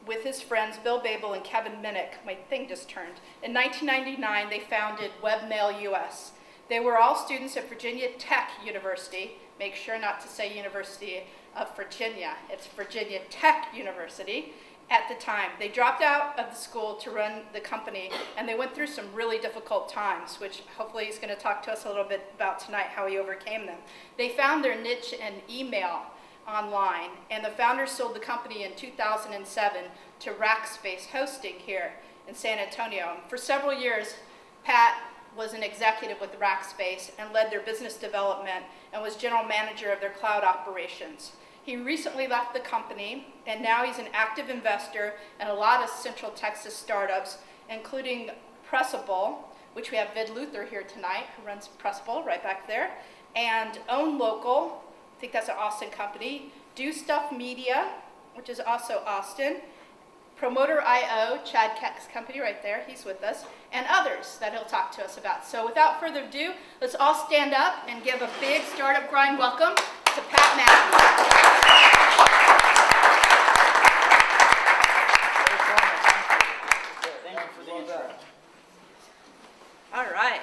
with his friends Bill Babel and Kevin Minnick. My thing just turned. In 1999, they founded Webmail US. They were all students at Virginia Tech University. Make sure not to say University of Virginia. It's Virginia Tech University at the time. They dropped out of the school to run the company, and they went through some really difficult times, which hopefully he's going to talk to us a little bit about tonight, how he overcame them. They found their niche in email online, and the founders sold the company in 2007 to Rackspace Hosting here in San Antonio. For several years, Pat was an executive with Rackspace and led their business development and was general manager of their cloud operations. He recently left the company, and now he's an active investor in a lot of Central Texas startups, including Pressable, which we have Vid Luther here tonight, who runs Pressable right back there, and Own Local, I think that's an Austin company, Do Stuff Media, which is also Austin, Promoter.io, Chad Keck's company right there, he's with us, and others that he'll talk to us about. So without further ado, let's all stand up and give a big Startup Grind welcome to Pat Matthews. Thank you for the intro. All right.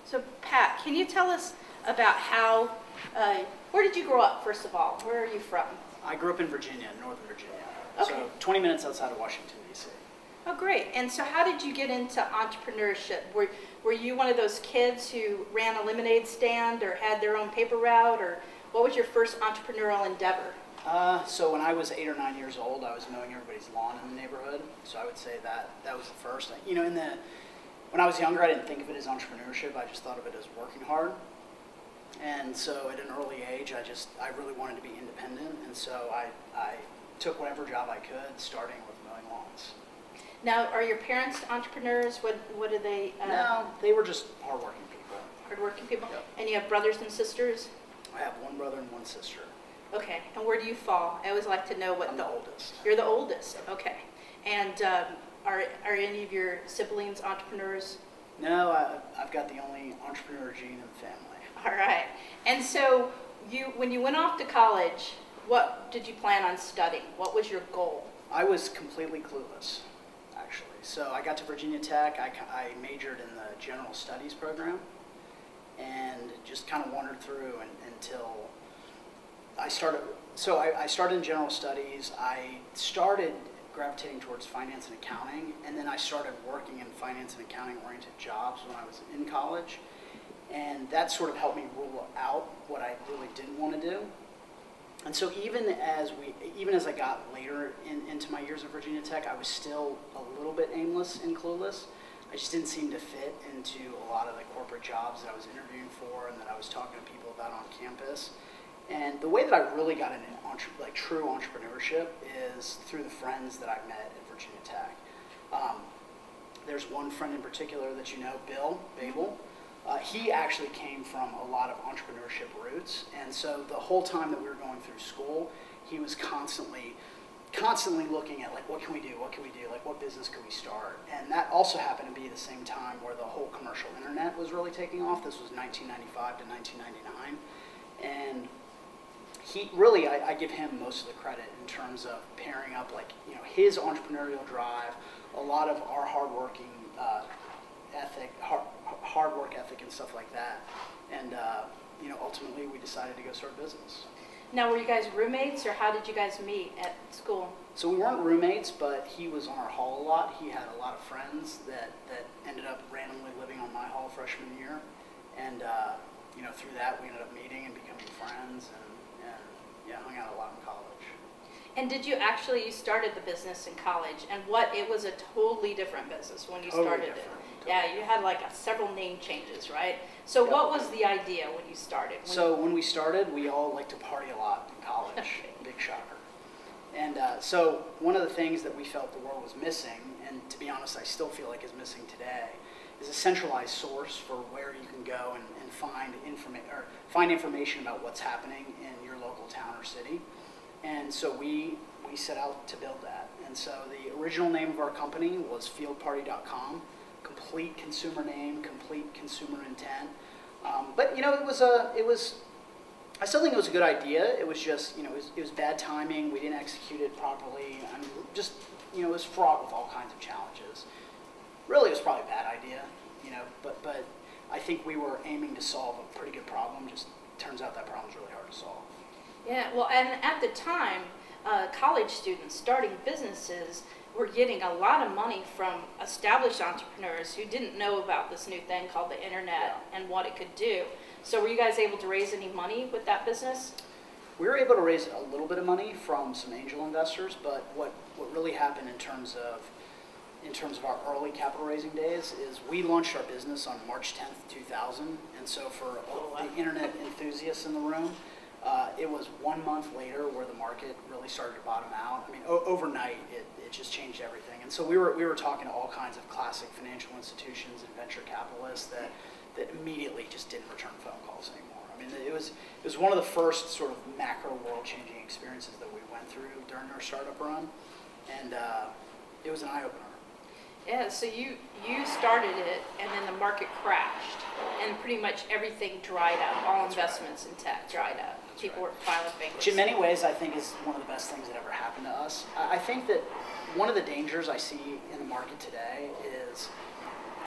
So Pat, can you tell us about how, where did you grow up, first of all? Where are you from? I grew up in Virginia, Northern Virginia. Okay. So 20 minutes outside of Washington, D.C. Oh, great. And so how did you get into entrepreneurship? Were you one of those kids who ran a lemonade stand or had their own paper route, or what was your first entrepreneurial endeavor? So when I was 8 or 9 years old, I was mowing everybody's lawn in the neighborhood. So I would say that was the first. You know, when I was younger, I didn't think of it as entrepreneurship. I just thought of it as working hard. And so at an early age, I really wanted to be independent. And so I took whatever job I could, starting with mowing lawns. Now, are your parents entrepreneurs? What do they? No, they were just hardworking people. Hardworking people? Yep. And you have brothers and sisters? I have one brother and one sister. Okay. And where do you fall? I always like to know what I'm the oldest. You're the oldest. Okay. And are any of your siblings entrepreneurs? No, I've got the only entrepreneur gene in the family. All right. And so when you went off to college, what did you plan on studying? What was your goal? I was completely clueless, actually. So I got to Virginia Tech. I majored in the general studies program and just kind of wandered through until I started. So I started in general studies. I started gravitating towards finance and accounting, and then I started working in finance and accounting oriented jobs when I was in college. And that sort of helped me rule out what I really didn't want to do. And so even as I got later into my years at Virginia Tech, I was still a little bit aimless and clueless. I just didn't seem to fit into a lot of the corporate jobs that I was interviewing for and that I was talking to people about on campus. And the way that I really got into true entrepreneurship is through the friends that I met at Virginia Tech. There's one friend in particular that you know, Bill Babel. He actually came from a lot of entrepreneurship roots, and so the whole time that we were going through school, he was constantly looking at, like, what can we do, like, what business could we start? And that also happened to be the same time where the whole commercial internet was really taking off. This was 1995 to 1999, and he really, I give him most of the credit in terms of pairing up, like, you know, his entrepreneurial drive, a lot of our hardworking hard work ethic and stuff like that. And you know, ultimately we decided to go start a business. Now, were you guys roommates, or how did you guys meet at school? So we weren't roommates, but he was on our hall a lot. He had a lot of friends that ended up randomly living on my hall freshman year. And you know, through that we ended up meeting and becoming friends, and yeah, hung out a lot in college. And did you started the business in college, and it was a totally different business when you started it. Yeah, you had like several name changes, right? So Yep. What was the idea when you started? When we started, we all liked to party a lot in college. Okay. Big shocker. And so one of the things that we felt the world was missing, and to be honest, I still feel like is missing today, is a centralized source for where you can go and find information about what's happening in your local town or city. And so we set out to build that. And so the original name of our company was fieldparty.com. Complete consumer name, complete consumer intent. But you know, it was I still think it was a good idea. It was just, it was bad timing. We didn't execute it properly. I mean, just, it was fraught with all kinds of challenges. Really, it was probably a bad idea, but I think we were aiming to solve a pretty good problem. Just turns out that problem's really hard to solve. Yeah, well, and at the time, college students starting businesses were getting a lot of money from established entrepreneurs who didn't know about this new thing called the internet and what it could do. So were you guys able to raise any money with that business? We were able to raise a little bit of money from some angel investors, but what really happened in terms of our early capital raising days is we launched our business on March 10th, 2000, and so for the internet enthusiasts in the room, it was 1 month later where the market really started to bottom out. I mean, overnight, it just changed everything. And so we were talking to all kinds of classic financial institutions and venture capitalists that immediately just didn't return phone calls anymore. I mean, it was one of the first sort of macro world-changing experiences that we went through during our startup run, and it was an eye-opener. Yeah, so you started it, and then the market crashed, and pretty much everything dried up. All investments in tech dried up. People were filing bankruptcy. Which in many ways I think is one of the best things that ever happened to us. I think that one of the dangers I see in the market today is,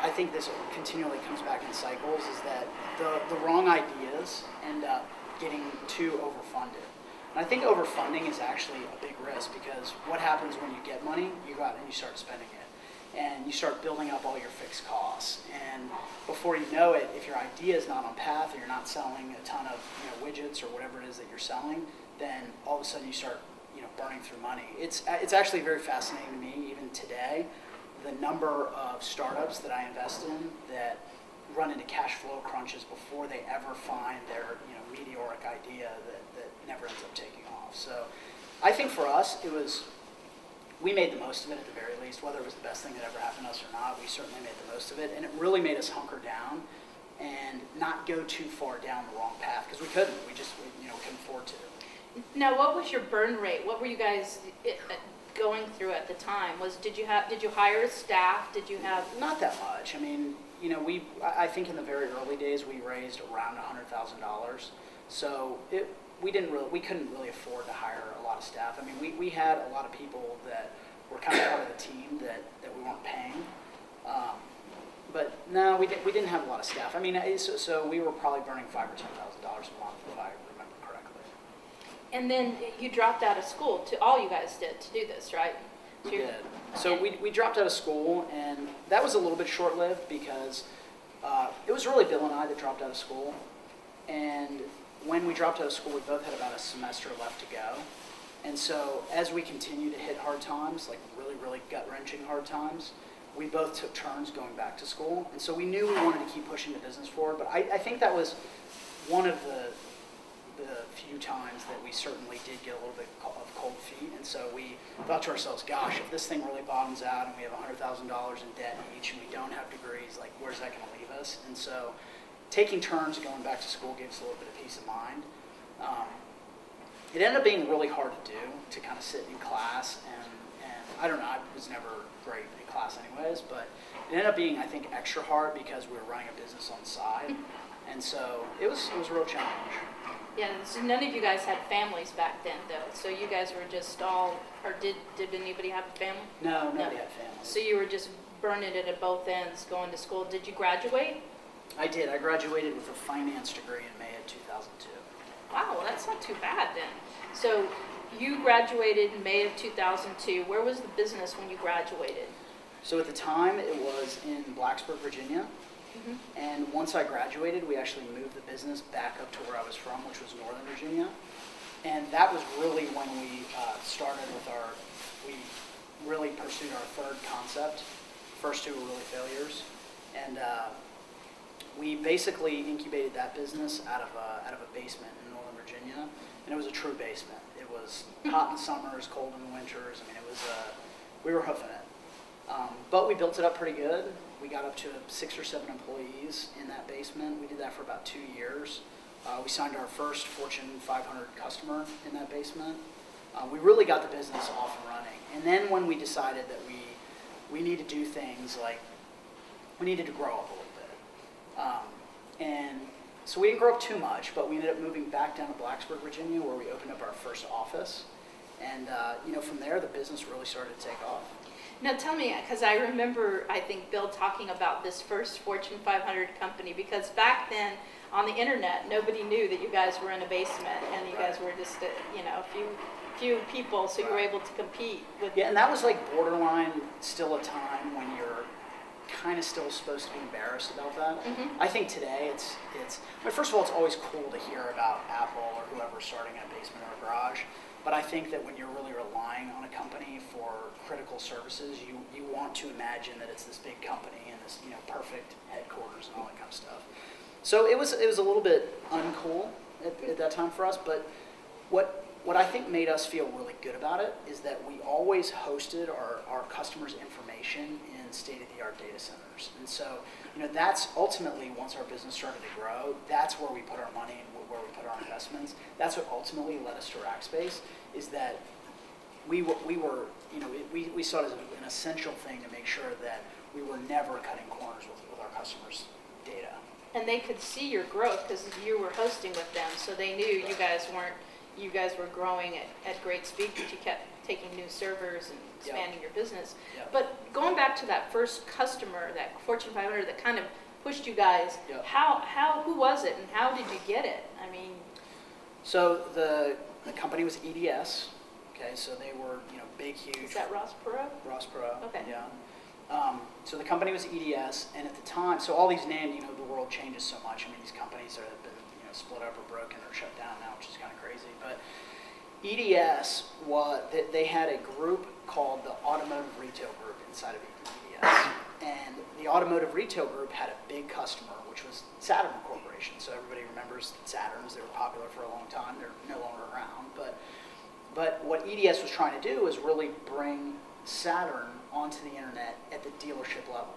I think this continually comes back in cycles, is that the wrong ideas end up getting too overfunded. And I think overfunding is actually a big risk, because what happens when you get money, you go out and you start spending it. And you start building up all your fixed costs. And before you know it, if your idea is not on path, or you're not selling a ton of widgets or whatever it is that you're selling, then all of a sudden you start burning through money. It's actually very fascinating to me, even today, the number of startups that I invest in that run into cash flow crunches before they ever find their meteoric idea that never ends up taking off. So I think for us, we made the most of it at the very least. Whether it was the best thing that ever happened to us or not, we certainly made the most of it. And it really made us hunker down and not go too far down the wrong path, because we couldn't. We couldn't afford to. Now, what was your burn rate? What were you guys going through at the time? Did you hire staff? Did you have? Not that much. I mean, I think in the very early days we raised around $100,000. So we couldn't really afford to hire a lot of staff. I mean, we had a lot of people that were kind of part of the team that we weren't paying. But no, we didn't have a lot of staff. I mean, so we were probably burning $5,000 or $10,000 a month, if I remember correctly. And then you dropped out of school. All you guys did to do this, right? We did. So we dropped out of school, and that was a little bit short-lived, because it was really Bill and I that dropped out of school. And when we dropped out of school, we both had about a semester left to go. And so as we continued to hit hard times, like really, really gut-wrenching hard times, we both took turns going back to school. And so we knew we wanted to keep pushing the business forward. But I think that was one of the few times that we certainly did get a little bit of cold feet. And so we thought to ourselves, gosh, if this thing really bottoms out and we have $100,000 in debt each and we don't have degrees, like, where's that going to leave us? And so taking turns going back to school gave us a little bit of peace of mind. It ended up being really hard to do, to kind of sit in class, and I don't know, I was never great in class anyways, but it ended up being, I think, extra hard because we were running a business on the side, and so it was a real challenge. Yeah, so none of you guys had families back then, though, so you guys were just all, or did anybody have a family? No, nobody had families. So you were just burning it at both ends, going to school. Did you graduate? I did. I graduated with a finance degree in May of 2002. Wow, well, that's not too bad then. So you graduated in May of 2002. Where was the business when you graduated? So at the time, it was in Blacksburg, Virginia. Mm-hmm. And once I graduated, we actually moved the business back up to where I was from, which was Northern Virginia. And that was really when we started with we really pursued our third concept. First two were really failures. And we basically incubated that business out of a basement in Northern Virginia, and it was a true basement. It was hot in the summers, cold in the winters. I mean, we were hoofing it. But we built it up pretty good. We got up to 6 or 7 employees in that basement. We did that for about 2 years. We signed our first Fortune 500 customer in that basement. We really got the business off and running. And then when we decided that we need to do things like, we needed to grow up a little bit. And So we didn't grow up too much, but we ended up moving back down to Blacksburg, Virginia, where we opened up our first office. And from there, the business really started to take off. Now tell me, because I remember, I think, Bill talking about this first Fortune 500 company, because back then on the internet, nobody knew that you guys were in a basement and you guys were just, a few people, so you were able to compete with. Yeah, and that was like borderline still a time when you're kind of still supposed to be embarrassed about that. Mm-hmm. I think today first of all, it's always cool to hear about Apple or whoever starting in a basement or a garage. But I think that when you're really relying on a company for critical services, you want to imagine that it's this big company and this perfect headquarters and all that kind of stuff. So it was a little bit uncool at that time for us. But what I think made us feel really good about it is that we always hosted our customers' information in state-of-the-art data centers. And so that's ultimately, once our business started to grow, that's where we put our money and where we put our investments. That's what ultimately led us to Rackspace, is that we saw it as an essential thing to make sure that we were never cutting corners with our customers' data. And they could see your growth because you were hosting with them, so they knew you guys were growing at great speed because you kept taking new servers and expanding your business. Yep. But going back to that first customer, that Fortune 500 that kind of pushed you guys, Yep. who was it and how did you get it? I mean, so the company was EDS. Okay, so they were big, huge. is that Ross Perot? Ross Perot. Okay. Yeah. So the company was EDS, and at the time, so all these names, the world changes so much. I mean, these companies have been split up or broken or shut down now, which is kind of crazy. But EDS, they had a group called the Automotive Retail Group inside of EDS. And the Automotive Retail Group had a big customer, which was Saturn Corporation. So everybody remembers Saturns. They were popular for a long time. They're no longer around. But what EDS was trying to do is really bring Saturn onto the internet at the dealership level.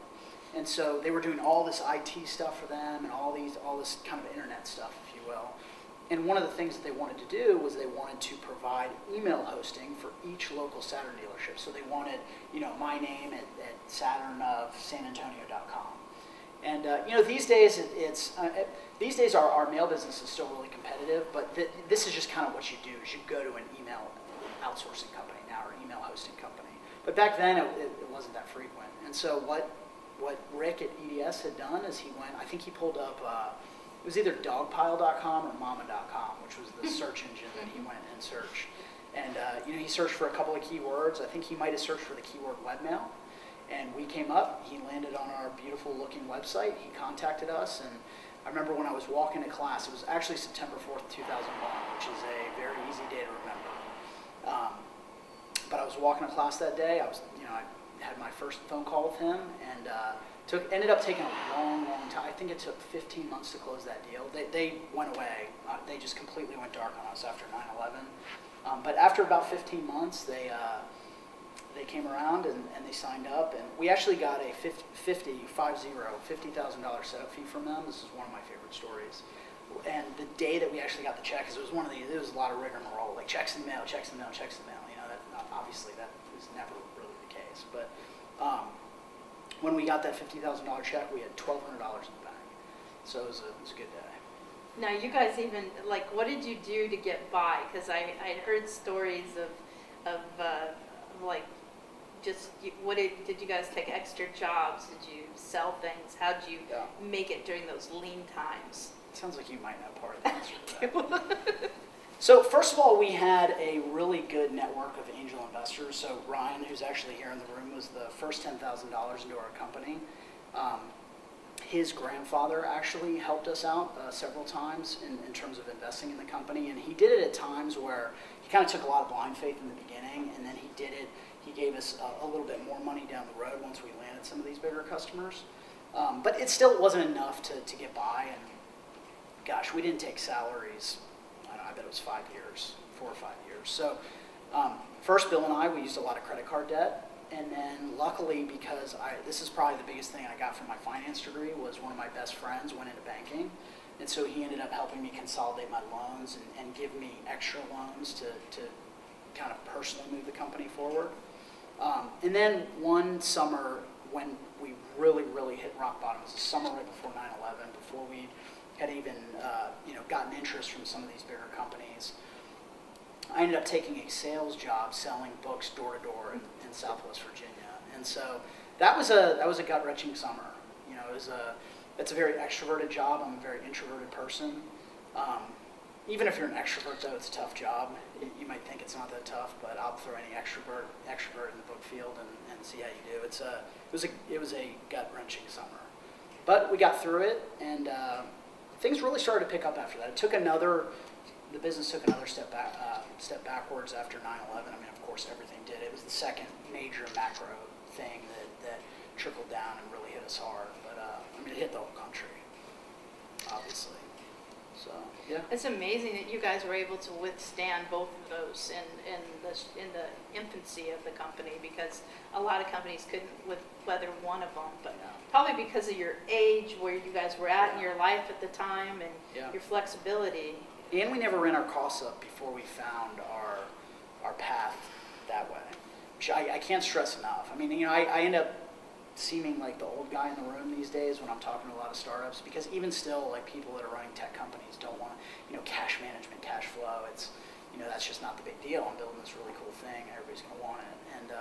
And so they were doing all this IT stuff for them and all this kind of internet stuff, if you will. And one of the things that they wanted to do was they wanted to provide email hosting for each local Saturn dealership. So they wanted, my name at SaturnofSanAntonio.com. And these days these days our mail business is still really competitive, but this is just kind of what you do: is you go to an email outsourcing company now or email hosting company. But back then it wasn't that frequent. And so what Rick at EDS had done is I think he pulled up, it was either dogpile.com or mama.com, which was the search engine that he went and searched. And he searched for a couple of keywords. I think he might have searched for the keyword webmail. And we came up, he landed on our beautiful looking website, he contacted us, and I remember when I was walking to class, it was actually September 4th, 2001, which is a very easy day to remember. But I was walking to class that day, I had my first phone call with him, and ended up taking a long, long time. I think it took 15 months to close that deal. They went away, they just completely went dark on us after 9/11. But after about 15 months, they came around and they signed up, and we actually got a $50,000 setup fee from them. This is one of my favorite stories. And the day that we actually got the check, because it was a lot of rigmarole, like checks in the mail. Obviously that was never really the case. But when we got that $50,000 check, we had $1,200 in the bank. So it was a good day. now you guys even, what did you do to get by? Because I heard stories of did you guys take extra jobs? Did you sell things? How did you make it during those lean times? Sounds like you might know part of the answer to that. So first of all, we had a really good network of angel investors. So Ryan, who's actually here in the room, was the first $10,000 into our company. His grandfather actually helped us out several times in terms of investing in the company. And he did it at times where he kind of took a lot of blind faith in the beginning, and then he gave us a little bit more money down the road once we landed some of these bigger customers. But it still wasn't enough to get by. And gosh, we didn't take salaries. I bet it was 4 or 5 years. So first, Bill and I, we used a lot of credit card debt. And then luckily, because this is probably the biggest thing I got from my finance degree, was one of my best friends went into banking. And so he ended up helping me consolidate my loans and give me extra loans to kind of personally move the company forward. And then one summer when we really, really hit rock bottom, it was the summer right before 9/11, before we had even gotten interest from some of these bigger companies. I ended up taking a sales job selling books door to door in Southwest Virginia, and so that was a gut-wrenching summer. It's a very extroverted job. I'm a very introverted person. Even if you're an extrovert, though, it's a tough job. You might think it's not that tough, but I'll throw any extrovert in the book field and see how you do. It was a gut-wrenching summer, but we got through it, and things really started to pick up after that. The business took another step backwards after 9/11. I mean, of course, everything did. It was the second major macro thing that trickled down and really hit us hard. But it hit the whole country, obviously. So yeah. It's amazing that you guys were able to withstand both of those in the infancy of the company, because a lot of companies couldn't weather one of them. But probably because of your age, where you guys were at in your life at the time, and your flexibility. And we never ran our costs up before we found our path that way, which I can't stress enough. I mean, I end up seeming like the old guy in the room these days when I'm talking to a lot of startups, because even still, like, people that are running tech companies don't want cash management, cash flow. It's that's just not the big deal. I'm building this really cool thing. Everybody's going to want it. And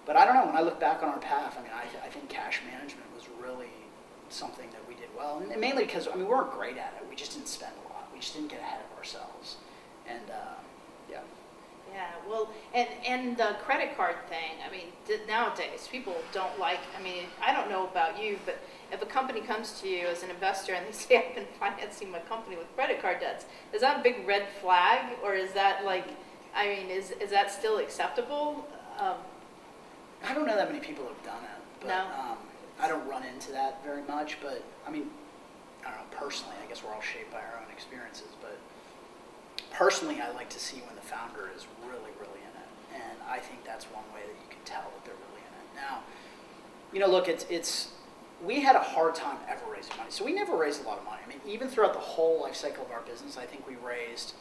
but I don't know. When I look back on our path, I think cash management was really something that we did well, and mainly because we weren't great at it. We just didn't spend a lot. We just didn't get ahead of ourselves. And Yeah, well, and the credit card thing, nowadays people don't like, I don't know about you, but if a company comes to you as an investor and they say, I've been financing my company with credit card debts, is that a big red flag, or is that is that still acceptable? I don't know that many people have done it, but no. I don't run into that very much, but I don't know, personally, I guess we're all shaped by our own experiences, but personally, I like to see when the founder is really, really in it, and I think that's one way that you can tell that they're really in it. Now, look, we had a hard time ever raising money, so we never raised a lot of money. Even throughout the whole life cycle of our business, I think we raised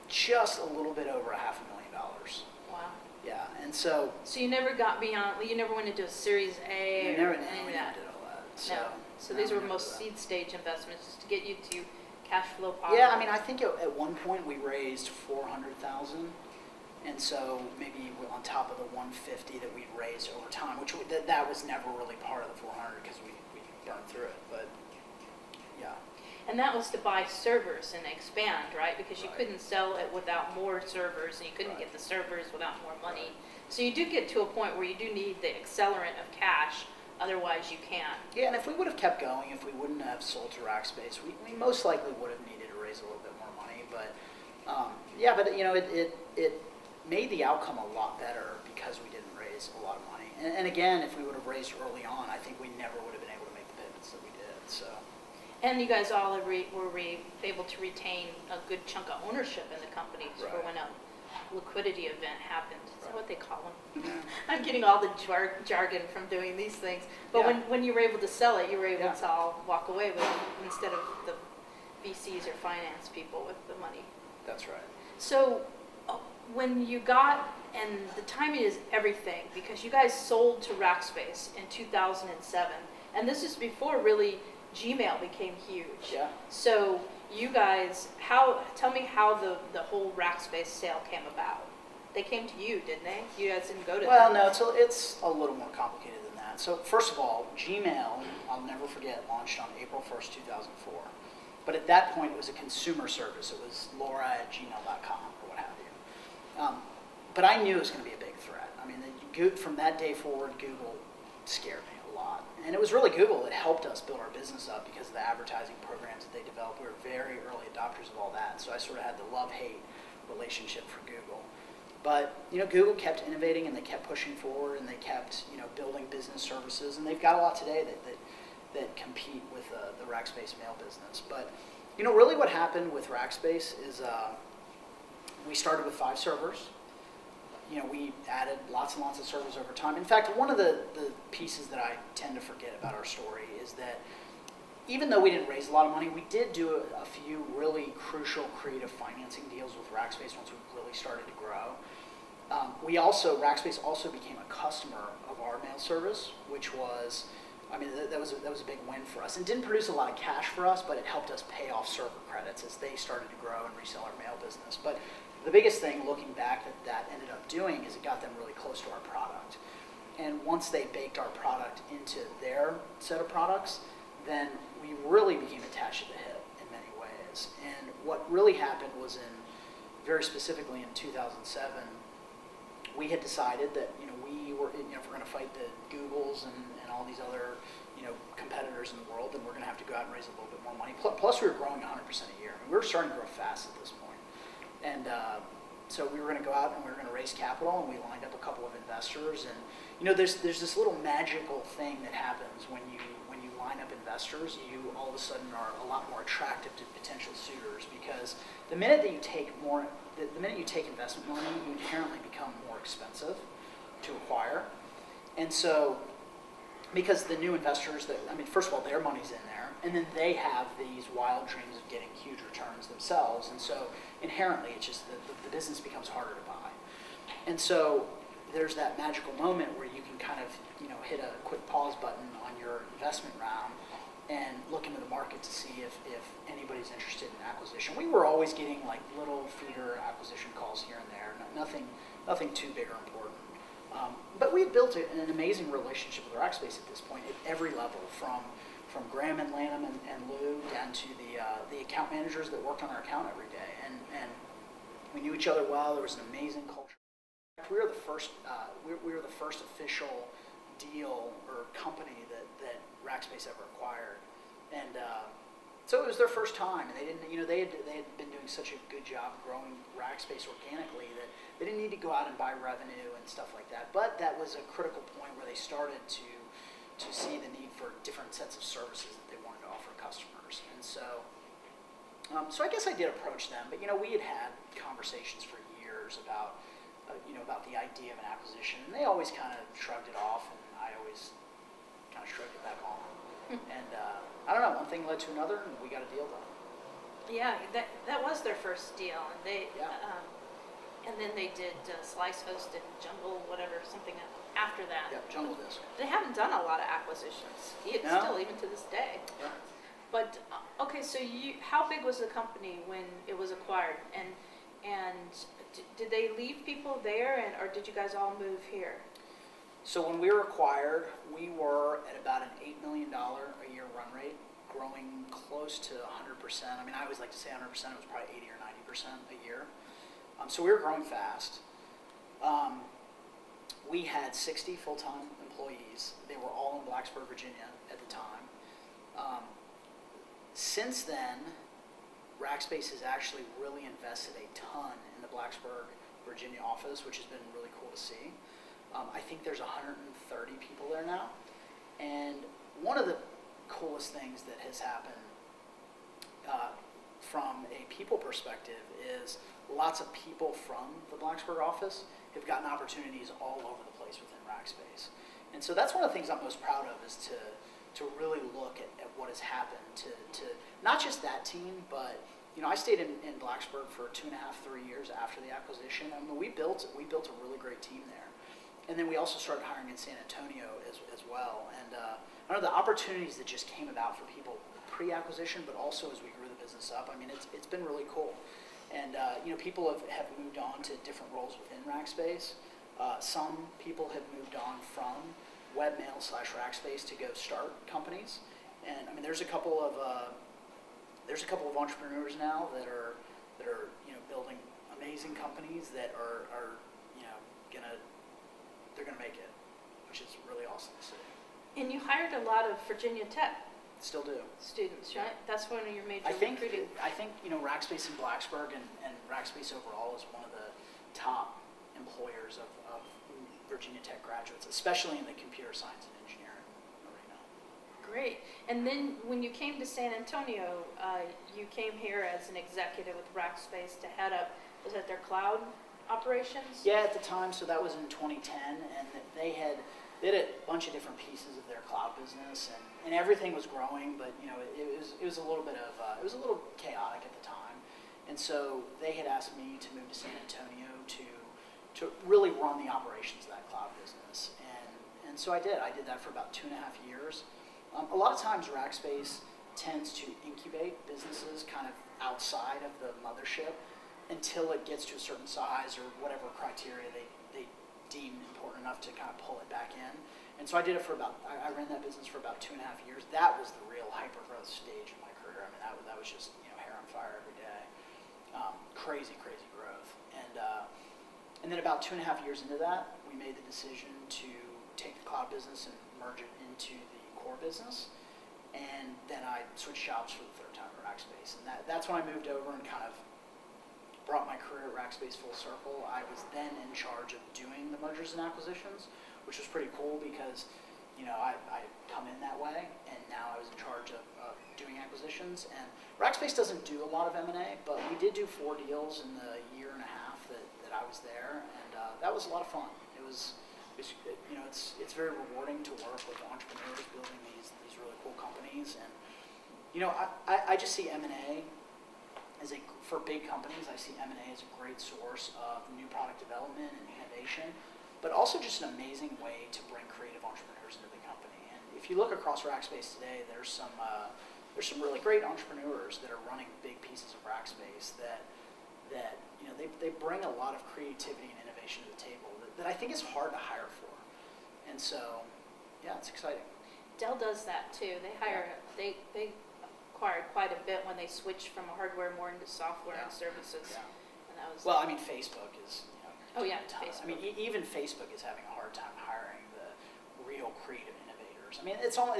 just a little bit over $500,000. Wow. Yeah, and so you never got beyond, you never went into a Series A we or never any of did that? all that. So these were most seed stage investments, just to get you to cash flow positive. Yeah, I think at one point we raised $400,000, and so maybe on top of the $150 that we'd raised over time, which that was never really part of the $400 because we burned through it. But yeah. And that was to buy servers and expand, right? Because you Right. couldn't sell it without more servers, and you couldn't Right. get the servers without more money. So you do get to a point where you do need the accelerant of cash, otherwise you can't. Yeah, and if we would have kept going, if we wouldn't have sold to Rackspace, we most likely would have needed to raise a little bit more money. But it made the outcome a lot better because we didn't raise a lot of money. And again, if we would have raised early on, I think we never would have been able to make the pivots that we did. So. And you guys all were able to retain a good chunk of ownership in the company for Right. when a liquidity event happened. Is that Right. what they call them? Yeah. I'm getting all the jargon from doing these things. But Yeah. when you were able to sell it, you were able Yeah. to all walk away with it instead of the VCs or finance people with the money. That's right. So when you got, and the timing is everything, because you guys sold to Rackspace in 2007, and this is before really Gmail became huge. Yeah. So you guys, tell me how the whole Rackspace sale came about. They came to you, didn't they? You guys didn't go to Well, them. no, it's a little more complicated than that. So first of all, Gmail, I'll never forget, launched on April 1st, 2004. But at that point, it was a consumer service. It was laura@gmail.com or what have you. But I knew it was going to be a big threat. From that day forward, Google scared me a lot. And it was really Google that helped us build our business up because of the advertising programs that they developed. We were very early adopters of all that. So I sort of had the love-hate relationship for Google. But, Google kept innovating and they kept pushing forward and they kept, building business services. And they've got a lot today that compete with the Rackspace mail business. But, really what happened with Rackspace is we started with 5 servers. We added lots and lots of servers over time. In fact, one of the pieces that I tend to forget about our story is that even though we didn't raise a lot of money, we did do a few really crucial creative financing deals with Rackspace once we really started to grow. Rackspace also became a customer of our mail service, which was I mean, that was a big win for us. It didn't produce a lot of cash for us, but it helped us pay off server credits as they started to grow and resell our mail business. But the biggest thing, looking back, that ended up doing is it got them really close to our product. And once they baked our product into their set of products, then we really became attached to the hip in many ways. And what really happened was very specifically in 2007, we had decided that, we were, if we're going to fight the Googles and all these other, competitors in the world, then we're going to have to go out and raise a little bit more money. Plus we were growing 100% a year. I mean, we were starting to grow fast at this point. And so we were going to go out and we were going to raise capital, and we lined up a couple of investors. And, there's this little magical thing that happens when you line up investors. You all of a sudden are a lot more attractive to potential suitors, because the minute that you take investment money, you inherently become more expensive to acquire. And so, because the new investors first of all, their money's in there, and then they have these wild dreams of getting huge returns themselves. And so inherently, it's just the business becomes harder to buy. And so there's that magical moment where you can kind of, hit a quick pause button on your investment round and look into the market to see if anybody's interested in acquisition. We were always getting like little feeder acquisition calls here and there, nothing too big or important. But we had built an amazing relationship with Rackspace at this point at every level, from Graham and Lanham and Lou down to the account managers that worked on our account every day. And we knew each other well. There was an amazing culture. We were the first official deal or company that Rackspace ever acquired, and so it was their first time, and they didn't, they had been doing such a good job growing Rackspace organically that they didn't need to go out and buy revenue and stuff like that. But that was a critical point where they started to see the need for different sets of services that they wanted to offer customers, and so I guess I did approach them, but we had conversations for years about the idea of an acquisition, and they always kind of shrugged it off, and I always kind of shrugged it back on. And I don't know, one thing led to another, and we got a deal done. Yeah, that was their first deal, and and then they did Slice Host and Jungle, whatever, something after that. Yep, Jungle Disc. They haven't done a lot of acquisitions, still even to this day. Yeah. But okay, so how big was the company when it was acquired, and did they leave people there, or did you guys all move here? So when we were acquired, we were at about an $8 million a year run rate, growing close to 100%. I mean, I always like to say 100%. It was probably 80 or 90% a year. So we were growing fast. We had 60 full-time employees. They were all in Blacksburg, Virginia at the time. Since then, Rackspace has actually really invested a ton in the Blacksburg, Virginia office, which has been really cool to see. I think there's 130 people there now. And one of the coolest things that has happened from a people perspective is lots of people from the Blacksburg office have gotten opportunities all over the place within Rackspace. And so that's one of the things I'm most proud of, is to really look at what has happened to not just that team, but I stayed in Blacksburg for 2.5, 3 years after the acquisition. I mean, we built a really great team there. And then we also started hiring in San Antonio as well. And I know the opportunities that just came about for people pre-acquisition, but also as we grew the business up. I mean, it's been really cool. And people have moved on to different roles within Rackspace. Some people have moved on from webmail/Rackspace to go start companies. And I mean, there's a couple of entrepreneurs now that are building amazing companies that are gonna make it, which is really awesome to see. And you hired a lot of Virginia Tech Still do. students, right? That's one of your major I think recruiting. Rackspace in Blacksburg and Rackspace overall is one of the top employers of Virginia Tech graduates, especially in the computer science and engineering arena. Great. And then when you came to San Antonio, you came here as an executive with Rackspace to head up, was that their cloud operations? Yeah, at the time, so that was in 2010, and they had a bunch of different pieces of their cloud business, and everything was growing, but it was a little chaotic at the time, and so they had asked me to move to San Antonio to really run the operations of that cloud business, and so I did that for about 2.5 years. A lot of times Rackspace tends to incubate businesses kind of outside of the mothership until it gets to a certain size or whatever criteria they deem important enough to kind of pull it back in. And so I did it for I ran that business for about 2.5 years. That was the real hyper-growth stage of my career. I mean, that was just, hair on fire every day. Crazy growth. And then about 2.5 years into that, we made the decision to take the cloud business and merge it into the core business. And then I switched jobs for the third time at Rackspace. And that's when I moved over and kind of brought my career at Rackspace full circle. I was then in charge of doing the mergers and acquisitions, which was pretty cool because, I come in that way, and now I was in charge of doing acquisitions. And Rackspace doesn't do a lot of M&A, but we did do 4 deals in the year and a half that I was there, and that was a lot of fun. It's very rewarding to work with entrepreneurs building these really cool companies, and I just see M&A for big companies. I see M&A as a great source of new product development and innovation, but also just an amazing way to bring creative entrepreneurs into the company. And if you look across Rackspace today, there's some really great entrepreneurs that are running big pieces of Rackspace that they bring a lot of creativity and innovation to the table that I think is hard to hire for. And so, yeah, it's exciting. Dell does that too. They acquired quite a bit when they switched from hardware more into software and services. Yeah. And that was. Well, I mean, Facebook is. Oh yeah, Facebook. I mean, even Facebook is having a hard time hiring the real creative innovators. I mean, it's all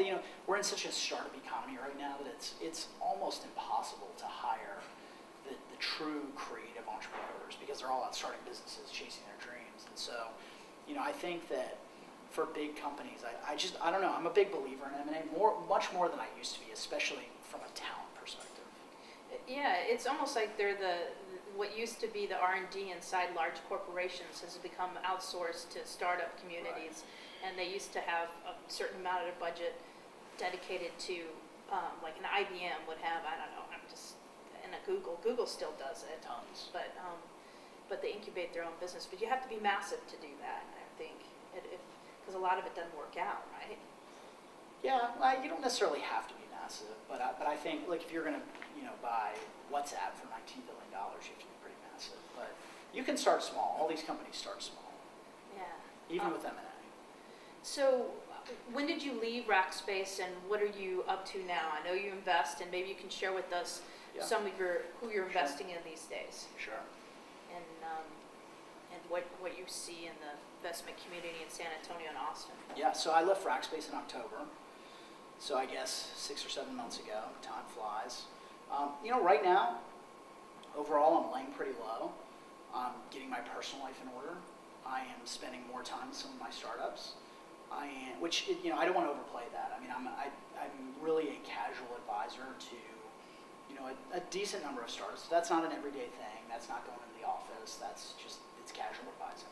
we're in such a startup economy right now that it's almost impossible to hire the true creative entrepreneurs because they're all out starting businesses, chasing their dreams. And so, I think that for big companies, I don't know. I'm a big believer in M&A, much more than I used to be, especially from a talent perspective. Yeah, it's almost like they're what used to be the R&D inside large corporations has become outsourced to startup communities, right. And they used to have a certain amount of budget dedicated to, like an IBM would have, I don't know, and a Google still does it. Tons. But they incubate their own business. But you have to be massive to do that, I think, because a lot of it doesn't work out, right? Yeah, you don't necessarily have to be massive, but I think like if you're going to buy WhatsApp for $19 billion, you have to be pretty massive. But you can start small. All these companies start small. Yeah. Even with M&A. So when did you leave Rackspace, and what are you up to now? I know you invest, and maybe you can share with us some of who you're investing in these days. Sure. And what you see in the investment community in San Antonio and Austin. Yeah, so I left Rackspace in October. So I guess 6 or 7 months ago. Time flies. Right now, overall, I'm laying pretty low. I'm getting my personal life in order. I am spending more time with some of my startups. I don't want to overplay that. I mean, I'm really a casual advisor to, a decent number of startups. That's not an everyday thing. That's not going into the office. It's casual advising.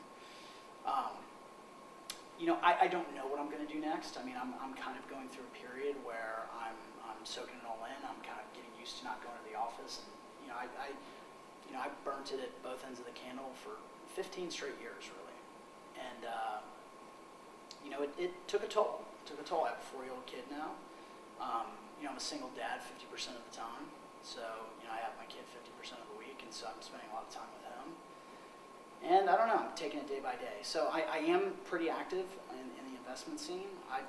I don't know what I'm going to do next. I mean, I'm kind of going through a period where I'm soaking it all in. I'm kind of getting used to not going to the office, and I burnt it at both ends of the candle for 15 straight years, really. And it took a toll. I have a 4-year-old kid now. I'm a single dad 50% of the time, so I have my kid 50% of the week, and so I'm spending a lot of time with him. And I don't know, I'm taking it day by day. So I am pretty active in the investment scene. I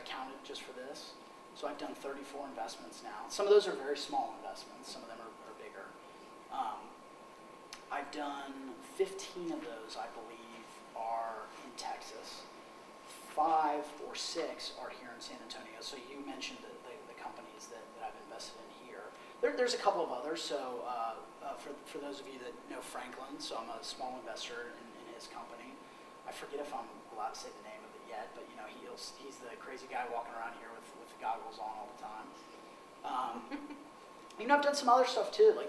counted just for this. So I've done 34 investments now. Some of those are very small investments. Some of them are bigger. I've done 15 of those, I believe, are in Texas. 5 or 6 are here in San Antonio. So you mentioned the companies that I've invested in here. There's a couple of others. So for those of you that know Franklin, so I'm a small investor in his company. I forget if I'm allowed to say the name of it yet, but he's the crazy guy walking around here with the goggles on all the time. I've done some other stuff too. Like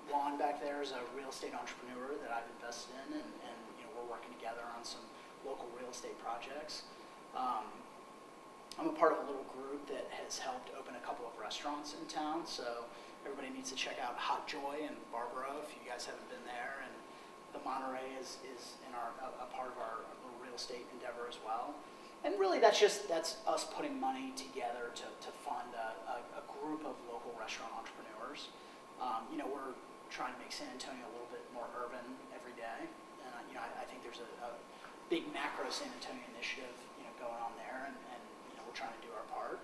Juan back there is a real estate entrepreneur that I've invested in, and we're working together on some local real estate projects. I'm a part of a little group that has helped open a couple of restaurants in town, so everybody needs to check out Hot Joy in Barbaro if you guys haven't been there, and the Monterey is in a part of our little real estate endeavor as well. And really, that's us putting money together to fund a group of local restaurant entrepreneurs. We're trying to make San Antonio a little bit more urban every day. And, I think there's a big macro San Antonio initiative, going on there, and we're trying to do our part.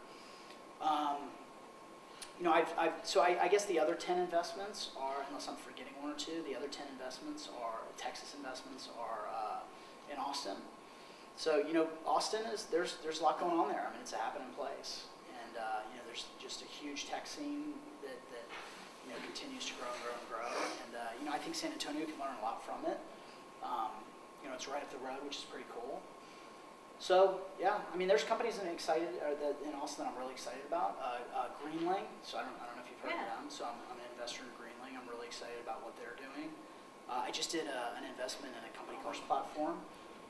I guess the other 10 investments are, unless I'm forgetting one or two, the other 10 investments are, Texas investments are in Austin. So, Austin there's a lot going on there. I mean, it's a happening place. And, there's just a huge tech scene that continues to grow and grow and grow. And, I think San Antonio can learn a lot from it. It's right up the road, which is pretty cool. So, yeah, I mean, there's companies in Austin that I'm really excited about. Greenling, so I don't know if you've heard of them. So I'm an investor in Greenling. I'm really excited about what they're doing. I just did an investment in a company called Platform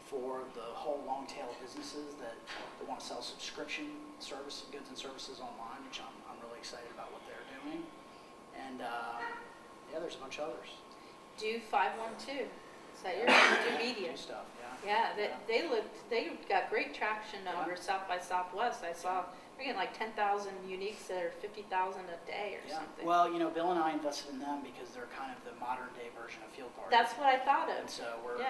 for the whole long tail of businesses that want to sell subscription goods and services online, which I'm really excited about what they're doing. And there's a bunch of others. Do 512. Is that yours? Do media. Do stuff, Yeah, they got great traction over South by Southwest. I saw they're getting like 10,000 uniques that are 50,000 a day or something. Well, Bill and I invested in them because they're kind of the modern day version of Field Party. That's what I thought of. And so we're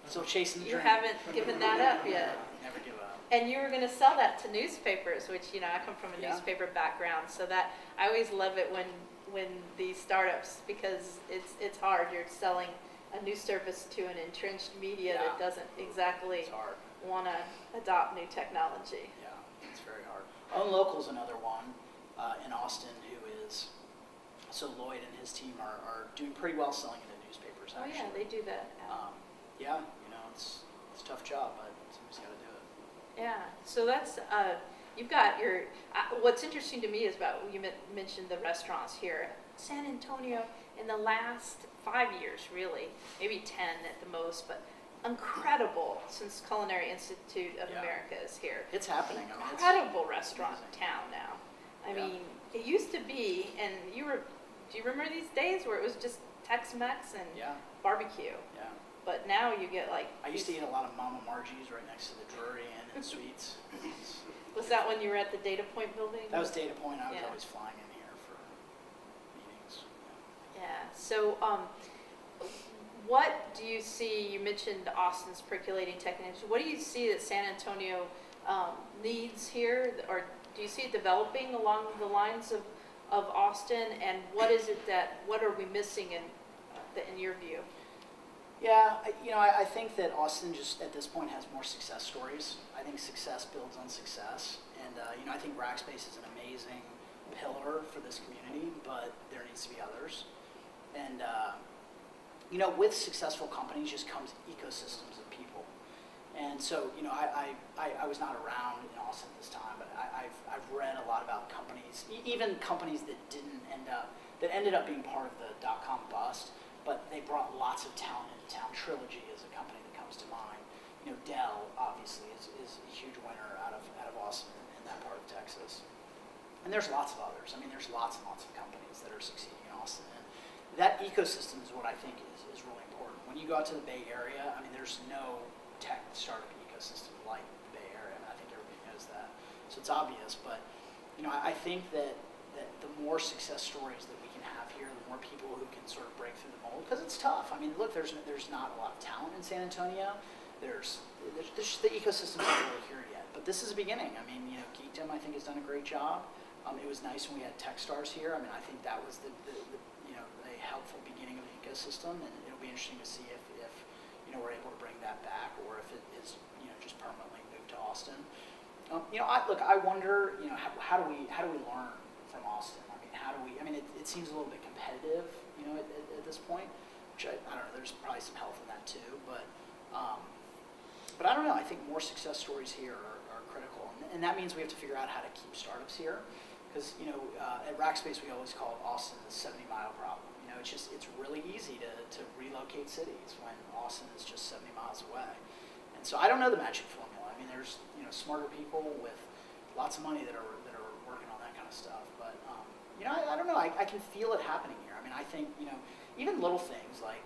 still chasing the dream. You haven't given that up yet. Never give up. And you were going to sell that to newspapers, which I come from a newspaper background, so that I always love it when these startups, because it's hard. You're selling a new service to an entrenched media that doesn't exactly want to adopt new technology. Yeah, it's very hard. Own Local is another one in Austin who is, so Lloyd and his team are doing pretty well selling into newspapers, actually. Oh yeah, they do that. It's a tough job, but somebody's got to do it. Yeah, so that's, you've got your, what's interesting to me is about, you mentioned the restaurants here. San Antonio, in the last 5 years, really, maybe 10 at the most, but incredible since Culinary Institute of America is here. It's happening. Incredible restaurant town now. I mean, it used to be, and do you remember these days where it was just Tex-Mex and barbecue? Yeah. But now you get like... I used to eat a lot of Mama Margie's right next to the Drury Inn and Suites. Was that when you were at the Data Point building? That was Data Point. I was always flying in here for meetings. Yeah. So what do you see? You mentioned Austin's percolating technology. What do you see that San Antonio needs here? Or do you see it developing along the lines of Austin? And what is it what are we missing in your view? Yeah, I think that Austin just at this point has more success stories. I think success builds on success. And, I think Rackspace is an amazing pillar for this community, but there needs to be others. And, with successful companies just comes ecosystems of people. And so, I was not around in Austin at this time, but I've read a lot about companies, even companies that ended up being part of the dot-com bust, but they brought lots of talent into town. Trilogy is a company that comes to mind. Dell obviously is a huge winner out of Austin in that part of Texas. And there's lots of others. I mean, there's lots and lots of companies that are succeeding in Austin. And that ecosystem is what I think is really important. When you go out to the Bay Area, I mean, there's no tech startup ecosystem like the Bay Area. I mean, I think everybody knows that. So it's obvious, but I think that the more success stories that we can have here, the more people who can sort of break through the mold, because it's tough. I mean, look, there's not a lot of talent in San Antonio. There's the ecosystem's not really here yet, but this is a beginning. I mean, Geekdom I think has done a great job. It was nice when we had Techstars here. I mean, I think that was a helpful beginning of the ecosystem, and it'll be interesting to see if we're able to bring that back, or if it is just permanently moved to Austin. I wonder how do we learn from Austin? I mean, I mean, it seems a little bit competitive, at this point, which I don't know. There's probably some health in that too, but I don't know. I think more success stories here are critical, and that means we have to figure out how to keep startups here. Because, at Rackspace, we always call Austin the 70-mile problem. It's really easy to relocate cities when Austin is just 70 miles away. And so I don't know the magic formula. I mean, there's, smarter people with lots of money that are working on that kind of stuff. But, I don't know. I can feel it happening here. I mean, I think, even little things like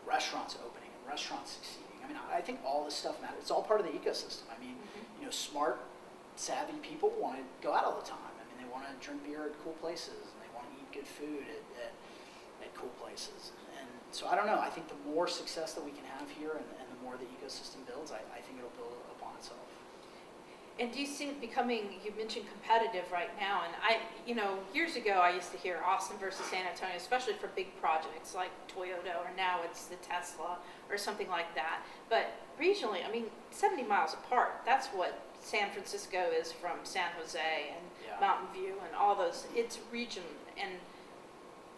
restaurants opening and restaurants succeeding. I mean, I think all this stuff matters. It's all part of the ecosystem. I mean, smart, savvy people want to go out all the time. I mean, they want to drink beer at cool places, and they want to eat good food at cool places. And so I don't know. I think the more success that we can have here, and the more the ecosystem builds, I think it'll build upon itself. And do you see it becoming, you mentioned competitive right now, and years ago I used to hear Austin versus San Antonio, especially for big projects like Toyota, or now it's the Tesla or something like that. But regionally, I mean, 70 miles apart, that's what San Francisco is from San Jose and Mountain View and all those. It's region, and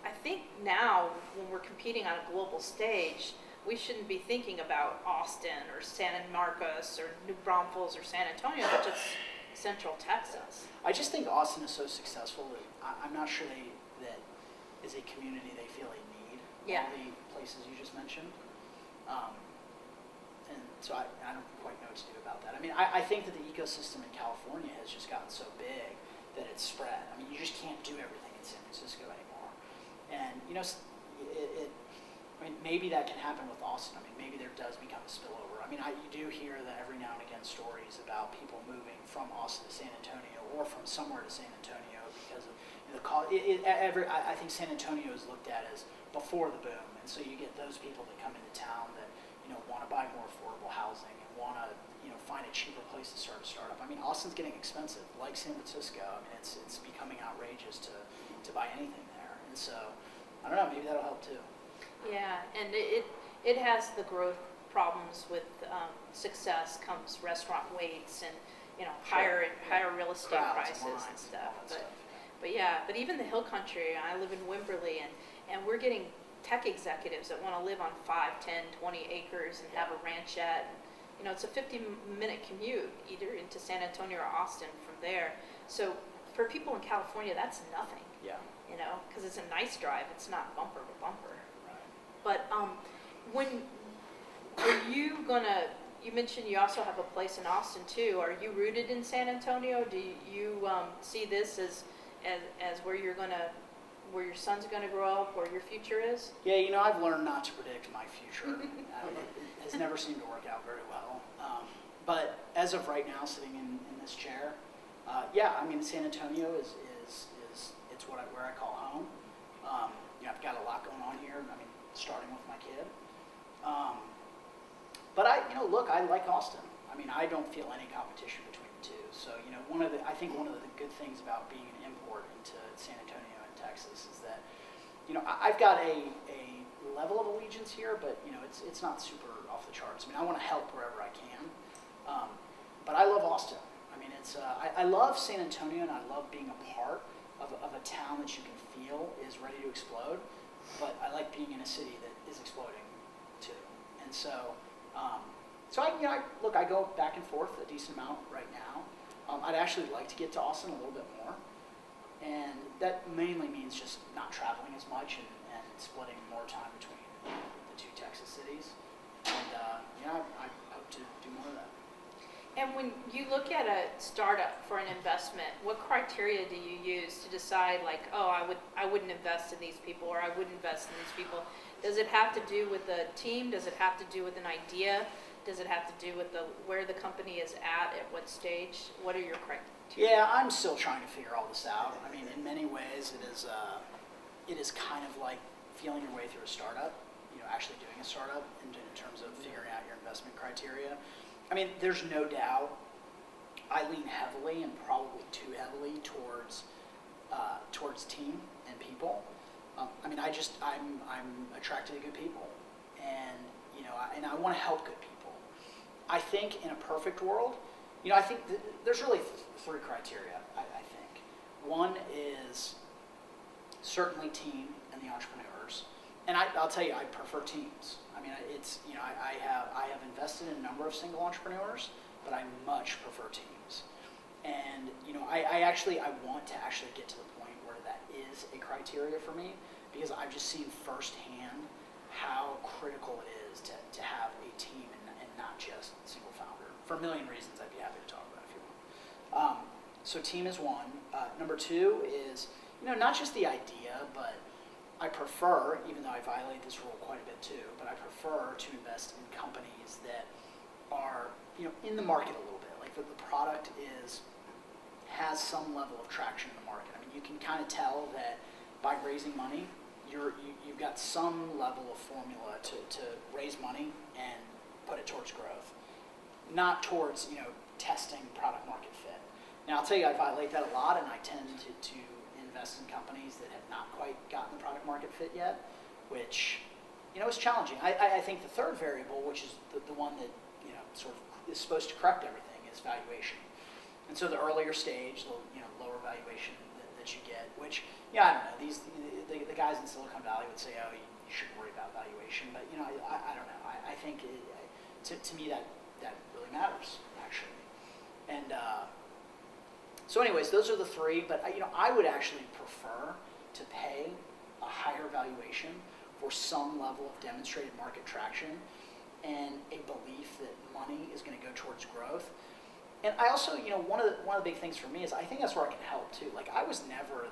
I think now when we're competing on a global stage, we shouldn't be thinking about Austin or San Marcos or New Braunfels or San Antonio, but just Central Texas. I just think Austin is so successful that I'm not sure that is a community they feel they need. Yeah. All the places you just mentioned. And so I don't quite know what to do about that. I mean, I think that the ecosystem in California has just gotten so big that it's spread. I mean, you just can't do everything in San Francisco anymore. And, I mean, maybe that can happen with Austin. I mean, maybe there does become a spillover. I mean, you do hear that every now and again stories about people moving from Austin to San Antonio, or from somewhere to San Antonio because of the cost. I think San Antonio is looked at as before the boom, and so you get those people that come into town that want to buy more affordable housing and want to find a cheaper place to start a startup. I mean, Austin's getting expensive, like San Francisco. I mean, it's becoming outrageous to buy anything there, and so I don't know. Maybe that'll help too. Yeah, and it has the growth problems with success comes restaurant waits and higher real estate Crowds prices and stuff. all that stuff. But even the hill country, I live in Wimberley, and we're getting tech executives that want to live on 5, 10, 20 acres and have a ranchette. It's a 50-minute commute either into San Antonio or Austin from there. So for people in California, that's nothing. Yeah. Because it's a nice drive. It's not bumper to bumper. Right. But when are you gonna? You mentioned you also have a place in Austin too. Are you rooted in San Antonio? Do you see this as where you're gonna, where your son's gonna grow up, where your future is? Yeah, I've learned not to predict my future. It has never seemed to work out very well. But as of right now, sitting in this chair, I mean, San Antonio is it's where I call home. I've got a lot going on here. I mean, starting with my kid. But look, I like Austin. I mean, I don't feel any competition between the two. So, I think one of the good things about being an import into San Antonio and Texas is that, I've got a level of allegiance here, but, it's not super off the charts. I mean, I want to help wherever I can. But I love Austin. I mean, I love San Antonio, and I love being a part of a town that you can feel is ready to explode. But I like being in a city that is exploding too. And so, I go back and forth a decent amount right now. I'd actually like to get to Austin a little bit more. And that mainly means just not traveling as much and splitting more time between the two Texas cities. And I hope to do more of that. And when you look at a startup for an investment, what criteria do you use to decide, like, oh, I wouldn't invest in these people, or I would invest in these people? Does it have to do with the team? Does it have to do with an idea? Does it have to do with where the company is at what stage? What are your criteria? Yeah, I'm still trying to figure all this out. I mean, in many ways, it is kind of like feeling your way through a startup. Actually doing a startup in terms of figuring out your investment criteria. I mean, there's no doubt I lean heavily, and probably too heavily, towards team and people. I mean, I'm attracted to good people, and and I want to help good people. I think in a perfect world, I think there's really three criteria. I think one is certainly team and the entrepreneurs. And I'll tell you, I prefer teams. I mean, I have invested in a number of single entrepreneurs, but I much prefer teams. And I want to actually get to the point where that is a criteria for me, because I've just seen firsthand how critical it is to have a team and not just a single founder. For a million reasons, I'd be happy to talk about if you want. So team is one. Number two is not just the idea, but I prefer, even though I violate this rule quite a bit too, but I prefer to invest in companies that are, in the market a little bit. Like the product has some level of traction in the market. I mean, you can kind of tell that by raising money, you've got some level of formula to raise money and put it towards growth, not towards testing product market fit. Now I'll tell you, I violate that a lot, and I tend to invest in companies that have not quite gotten the product market fit yet, which is challenging. I think the third variable, which is the one that sort of is supposed to correct everything, is valuation. And so the earlier stage, the lower valuation that you get, which I don't know, the guys in Silicon Valley would say, oh, you shouldn't worry about valuation, but I don't know. I think to me that really matters, actually. And so anyways, those are the three, but I would actually prefer to pay a higher valuation for some level of demonstrated market traction and a belief that money is going to go towards growth. And I also, one of the big things for me is I think that's where I can help too. Like I was never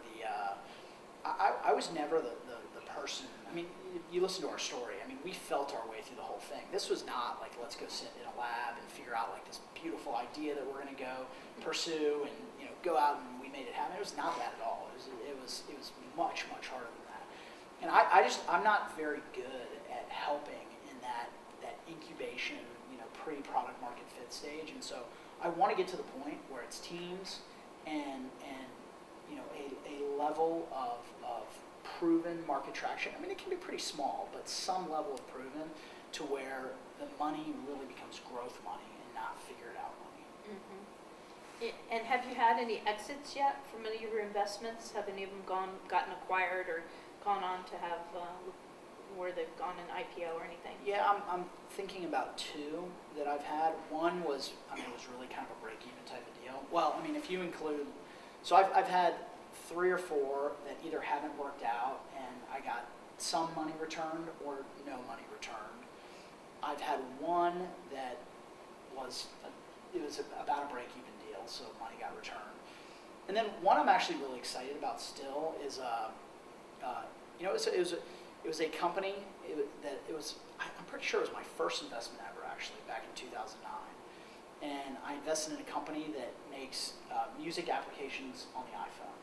the person. I mean, you listen to our story. I mean, we felt our way through the whole thing. This was not like, let's go sit in a lab and figure out like this beautiful idea that we're going to go pursue and go out and we made it happen. It was not that at all. It was much harder than that. And I'm not very good at helping in that incubation, pre-product market fit stage. And so I want to get to the point where it's teams and a level of proven market traction. I mean, it can be pretty small, but some level of proven to where the money really becomes growth money and not figured out money. Mm-hmm. And have you had any exits yet from any of your investments? Have any of them gotten acquired or gone on to have where they've gone in IPO or anything? Yeah, I'm thinking about two that I've had. One was, it was really kind of a break-even type of deal. Well, I mean, if you include, so I've had 3 or 4 that either haven't worked out and I got some money returned or no money returned. I've had one that was about a break-even deal, so money got returned. And then one I'm actually really excited about still is it was a company I'm pretty sure it was my first investment ever, actually, back in 2009. And I invested in a company that makes music applications on the iPhone.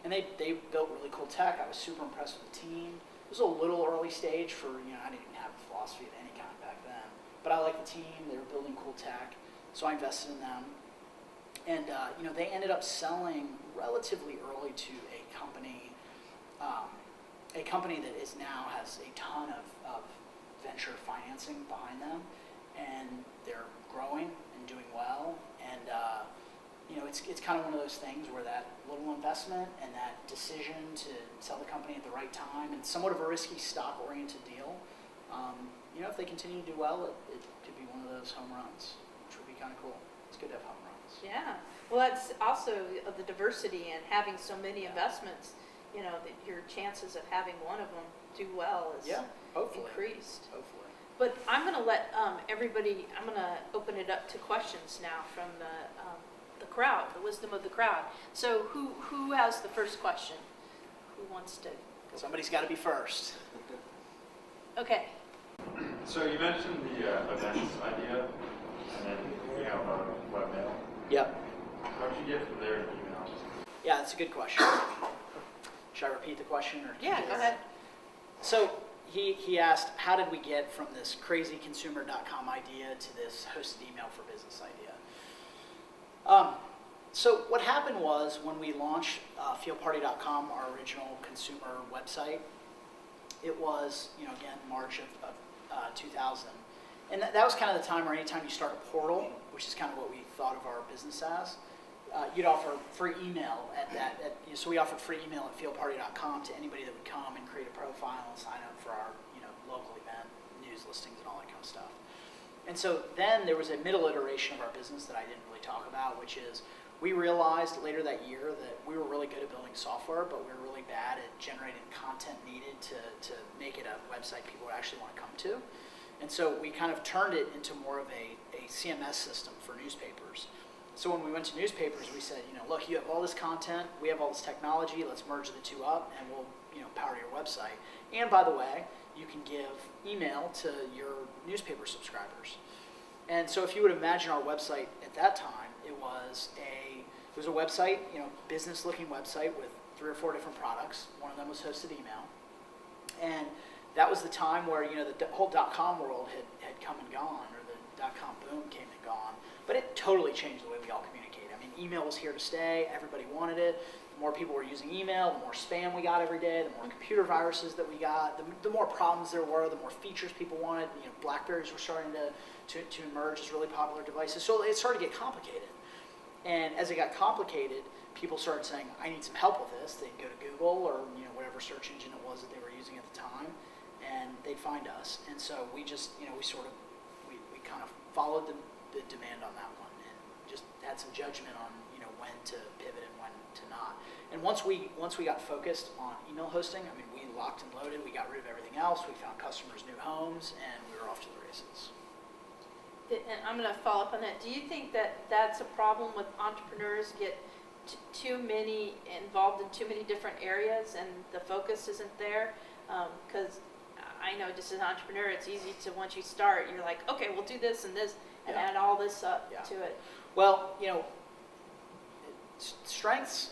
And they built really cool tech. I was super impressed with the team. It was a little early stage for, I didn't even have a philosophy of any kind back then. But I liked the team. They were building cool tech. So I invested in them. And, they ended up selling relatively early to a company that now has a ton of venture financing behind them, and they're growing and doing well. And it's kind of one of those things where that little investment and that decision to sell the company at the right time, and somewhat of a risky stock-oriented deal, if they continue to do well, it could be one of those home runs, which would be kind of cool. It's good to have home runs. Yeah. Well, that's also the diversity and having so many investments. That your chances of having one of them do well is hopefully increased. Hopefully. But I'm going to let everybody, I'm going to open it up to questions now from the crowd, the wisdom of the crowd. So who has the first question? Who wants to? Somebody's got to be first. Okay. So you mentioned the events idea, and then we have webmail. Yep. How'd you get from there to email? Yeah, that's a good question. Should I repeat the question? Or Yeah, go ahead. So he asked, how did we get from this crazy consumer.com idea to this hosted email for business idea? So what happened was when we launched fieldparty.com, our original consumer website, it was, again, March of 2000. And that was kind of the time where anytime you start a portal, which is kind of what we thought of our business as, you'd offer free email so we offered free email at fieldparty.com to anybody that would come and create a profile and sign up for our local event news listings and all that kind of stuff. And so then there was a middle iteration of our business that I didn't really talk about, which is we realized later that year that we were really good at building software, but we were really bad at generating content needed to make it a website people would actually want to come to. And so we kind of turned it into more of a CMS system for newspapers. So when we went to newspapers, we said, look, you have all this content, we have all this technology, let's merge the two up, and we'll power to your website. And by the way, you can give email to your newspaper subscribers. And so if you would imagine our website at that time, it was a website, business-looking website with 3 or 4 different products. One of them was hosted email. And that was the time where, the whole .com world had come and gone, or the .com boom came and gone. But it totally changed the way we all communicate. I mean, email was here to stay. Everybody wanted it. The more people were using email, the more spam we got every day, the more computer viruses that we got, the more problems there were, the more features people wanted. Blackberries were starting to emerge as really popular devices. So it started to get complicated. And as it got complicated, people started saying, I need some help with this. They'd go to Google or whatever search engine it was that they were using at the time, and they'd find us. And so we just, we kind of followed the demand on that one and just had some judgment on, when to pivot and when to not. And once we got focused on email hosting, I mean, we locked and loaded, we got rid of everything else, we found customers new homes, and we were off to the races. And I'm going to follow up on that. Do you think that that's a problem with entrepreneurs get too many involved in too many different areas and the focus isn't there? Because I know just as an entrepreneur, it's easy to, once you start, you're like, okay, we'll do this and this and add all this up to it. Well, strengths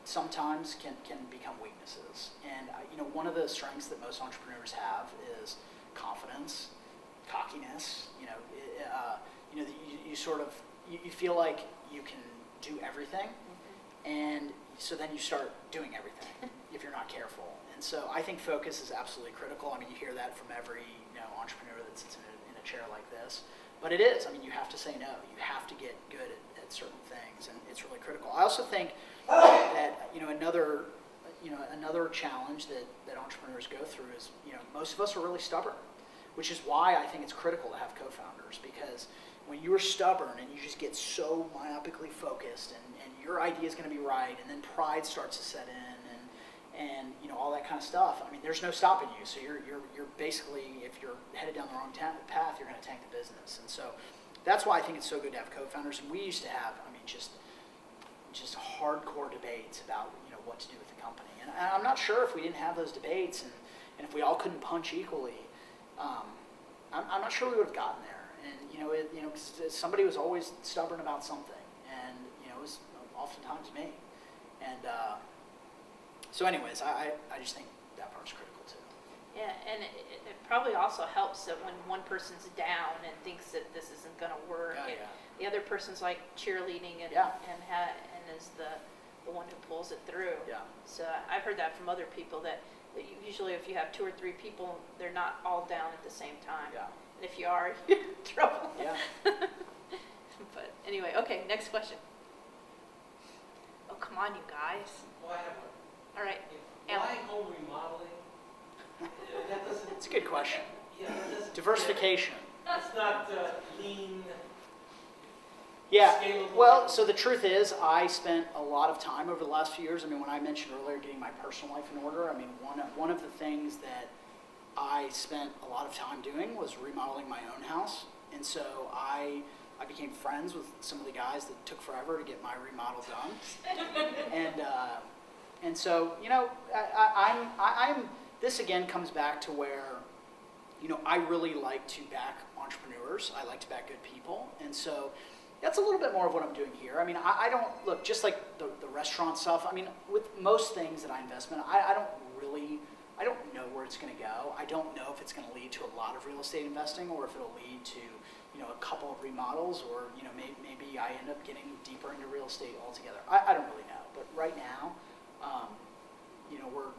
sometimes can become weaknesses. And, one of the strengths that most entrepreneurs have is confidence, cockiness. You feel like you can do everything, and so then you start doing everything if you're not careful. And so I think focus is absolutely critical. I mean, you hear that from every entrepreneur that sits in a chair like this. But it is. I mean, you have to say no. You have to get good at certain things, and it's really critical. I also think that another challenge that entrepreneurs go through is most of us are really stubborn, which is why I think it's critical to have co-founders, because when you are stubborn and you just get so myopically focused and your idea is going to be right, and then pride starts to set in and all that kind of stuff. I mean, there's no stopping you. So you're basically, if you're headed down the wrong path, you're going to tank the business. And so that's why I think it's so good to have co-founders. And we used to have, just hardcore debates about what to do with the company. And I'm not sure if we didn't have those debates and if we all couldn't punch equally, I'm not sure we would have gotten there. And 'cause somebody was always stubborn about something, and it was oftentimes me. And so, anyways, I just think that part's critical too. Yeah, and it probably also helps that when one person's down and thinks that this isn't going to work, and the other person's like cheerleading and is the one who pulls it through. Yeah. So I've heard that from other people that usually if you have 2 or 3 people, they're not all down at the same time. Yeah. And if you are, you're in trouble. Yeah. But anyway, okay, next question. Oh, come on, you guys. Well, I have one. All right. Why home remodeling? That doesn't. It's a good question. Yeah, that doesn't. Diversification. It's not lean. Yeah, Scalable. well, so the truth is, I spent a lot of time over the last few years. I mean, when I mentioned earlier getting my personal life in order, I mean, one of the things that I spent a lot of time doing was remodeling my own house. And so I became friends with some of the guys that took forever to get my remodel done. And so, this again comes back to where, I really like to back entrepreneurs. I like to back good people. And so that's a little bit more of what I'm doing here. I mean, I don't, look, just like the restaurant stuff, I mean, with most things that I invest in, I don't know where it's going to go. I don't know if it's going to lead to a lot of real estate investing or if it'll lead to, a couple of remodels or, maybe I end up getting deeper into real estate altogether. I don't really know. But right now, we're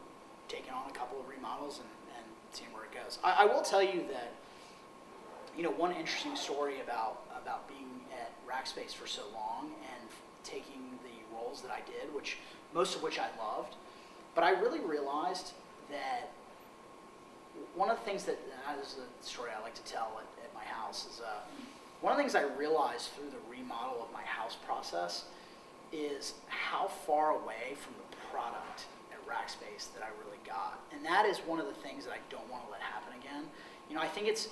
taking on a couple of remodels and seeing where it goes. I will tell you that, one interesting story about being at Rackspace for so long and taking the roles that I did, most of which I loved, but I really realized that one of the things that, this is a story I like to tell at my house, is one of the things I realized through the remodel of my house process is how far away from the product at Rackspace that I really got. And that is one of the things that I don't want to let happen again. I think it's,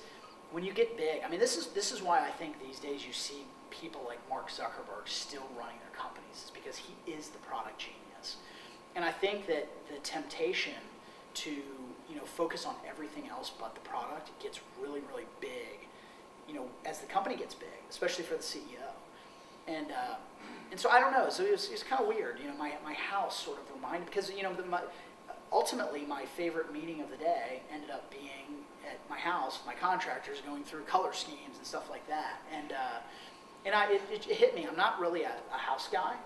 when you get big, I mean, this is why I think these days you see people like Mark Zuckerberg still running their companies, is because he is the product genius. And I think that the temptation to, focus on everything else but the product gets really, really big, as the company gets big, especially for the CEO. And so I don't know. So it's kind of weird. My house sort of reminded, because ultimately my favorite meeting of the day ended up being at my house, my contractors going through color schemes and stuff like that. And it hit me. I'm not really a house guy,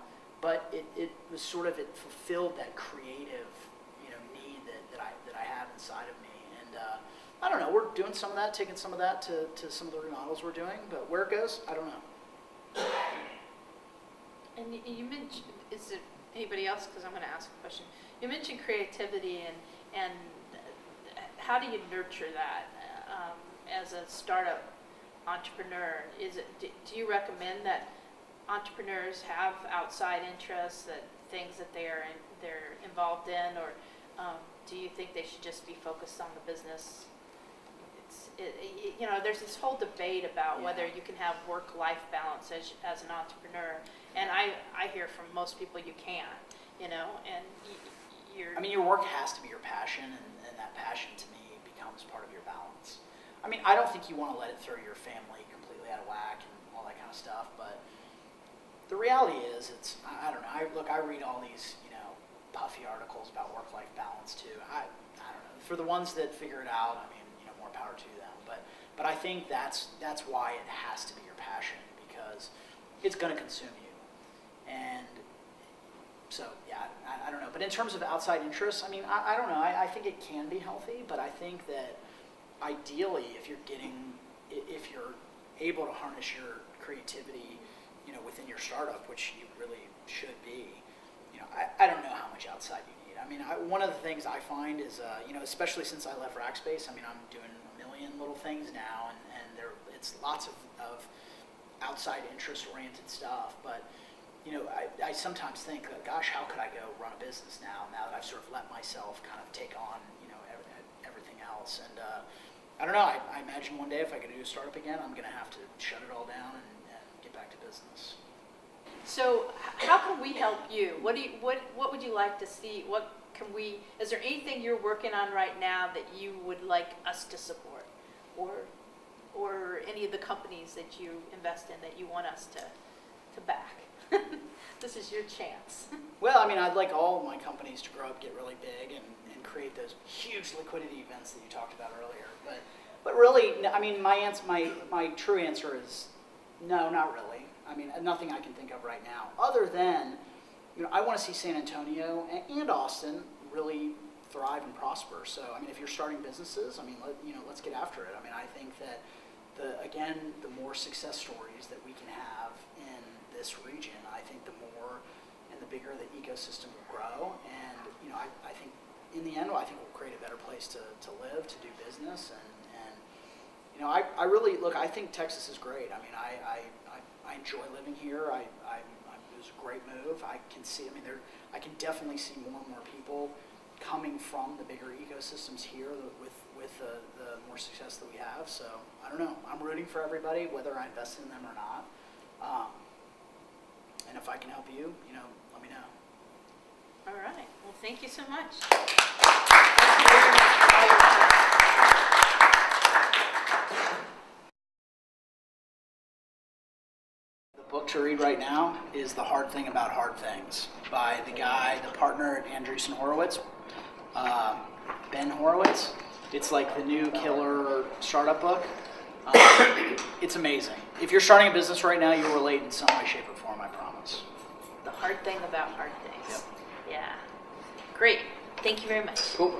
but it was sort of, it fulfilled that creative need that I have inside of me. And I don't know. We're doing some of that, taking some of that to some of the remodels we're doing, but where it goes, I don't know. And you mentioned, is it anybody else? Because I'm going to ask a question. You mentioned creativity, and how do you nurture that as a startup entrepreneur? Do you recommend that entrepreneurs have outside interests, that things that they're involved in, or do you think they should just be focused on the business? There's this whole debate about whether you can have work-life balance as an entrepreneur, and I hear from most people you can, and you're. I mean, your work has to be your passion, and that passion to me becomes part of your balance. I mean, I don't think you want to let it throw your family completely out of whack and all that kind of stuff, but the reality is, I don't know. I read all these, puffy articles about work-life balance too. I don't know. For the ones that figure it out, I mean, more power to them. But I think that's why it has to be your passion, because it's going to consume you. And so, yeah, I don't know. But in terms of outside interests, I mean, I don't know. I think it can be healthy, but I think that ideally, if you're able to harness your creativity, within your startup, which you really should be, I don't know how much outside you need. I mean, one of the things I find is, especially since I left Rackspace, I mean, I'm doing a million little things now, and it's lots of outside interest-oriented stuff. But, I sometimes think, gosh, how could I go run a business now that I've sort of let myself kind of take on, everything else. And I don't know. I imagine one day if I could do a startup again, I'm going to have to shut it all down and get back to business. So how can we help you? What would you like to see? Is there anything you're working on right now that you would like us to support, or any of the companies that you invest in that you want us to back? This is your chance. Well, I mean, I'd like all my companies to grow up, get really big, and create those huge liquidity events that you talked about earlier. But really, I mean, my true answer is no, not really. I mean, nothing I can think of right now, other than, I want to see San Antonio and Austin really thrive and prosper. So, I mean, if you're starting businesses, I mean, let's get after it. I mean, I think that the more success stories that we can have in this region, I think the more and the bigger the ecosystem will grow. And, I think in the end, I think we'll create a better place to live, to do business. And I really, look, I think Texas is great. I mean, I enjoy living here. It was a great move. I can see, I can definitely see more and more people coming from the bigger ecosystems here with the more success that we have. So, I don't know. I'm rooting for everybody, whether I invest in them or not. And if I can help you, let me know. All right. Well, thank you so much. The book to read right now is The Hard Thing About Hard Things by the partner at Andreessen Horowitz, Ben Horowitz. It's like the new killer startup book. It's amazing. If you're starting a business right now, you'll relate in some way, shape, or form, I promise. The hard thing about hard things. Yep. Yeah. Great. Thank you very much. Cool.